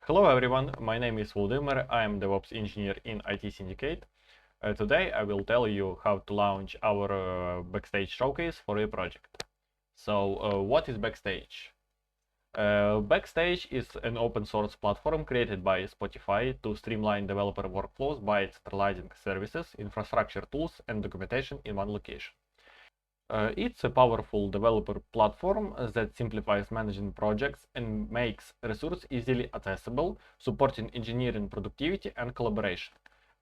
Hello everyone, my name is Volodymyr. I am DevOps engineer in ITSyndicate. Today I will tell you how to launch our Backstage showcase for your project. So what is Backstage? Backstage is an open source platform created by Spotify to streamline developer workflows by centralizing services, infrastructure tools, and documentation in one location. It's a powerful developer platform that simplifies managing projects and makes resources easily accessible, supporting engineering productivity and collaboration.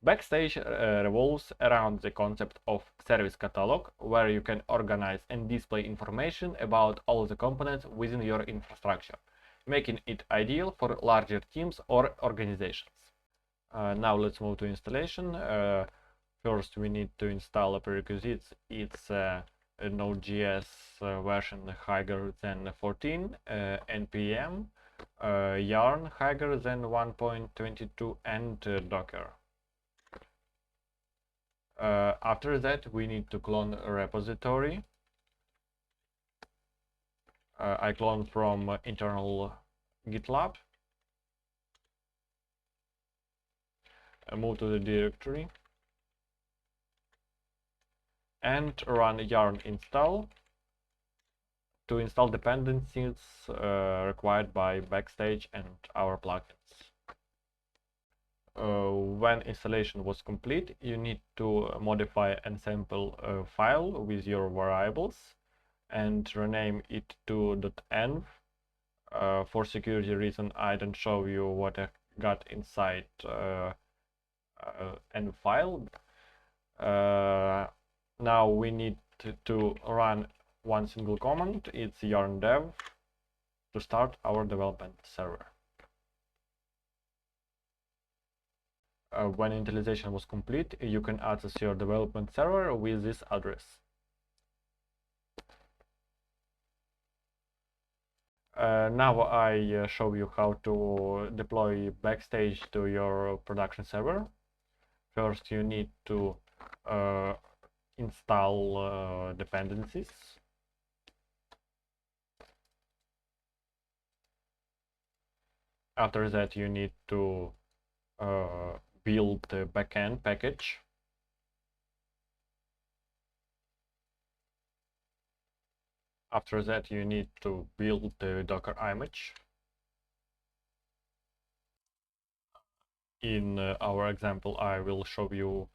Backstage revolves around the concept of service catalog, where you can organize and display information about all the components within your infrastructure, making it ideal for larger teams or organizations. Now let's move to installation. First, we need to install a prerequisites. It's a Node.js version higher than 14, npm, yarn higher than 1.22, and Docker. After that, we need to clone a repository. I clone from internal GitLab. Move to the directory and run yarn install to install dependencies required by Backstage and our plugins. When installation was complete, you need to modify and sample a file with your variables and rename it to .env. For security reason, I don't show you what I got inside env file. Now we need to run one single command. It's yarn dev to start our development server. When initialization was complete, you can access your development server with this address. Now I show you how to deploy Backstage to your production server. First, you need to install dependencies. After that, you need to build the backend package. After that, you need to build the Docker image. In our example, I will show you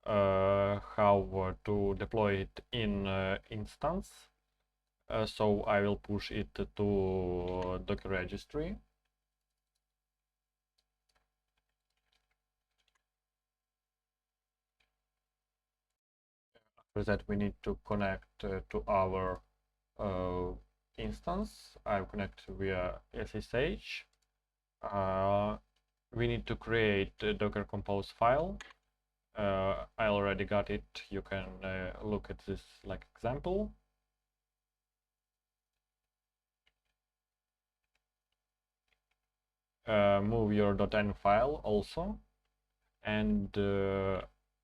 how to deploy it in instance. So I will push it to Docker registry. After that, we need to connect to our instance. I'll connect via SSH. We need to create a Docker Compose file. I already got it. You can look at this like example. Move your .env file also, and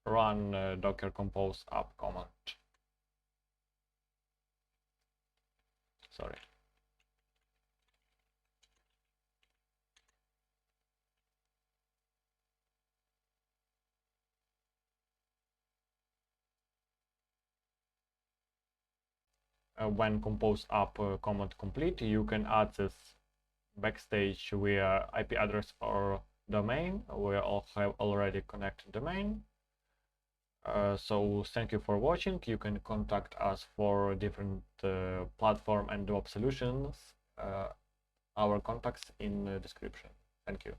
run Docker Compose app command. Sorry. When compose app command complete, you can access Backstage via IP address or domain. We all have already connected domain. So thank you for watching. You can contact us for different platform and DevOps solutions. Our contacts in the description. Thank you.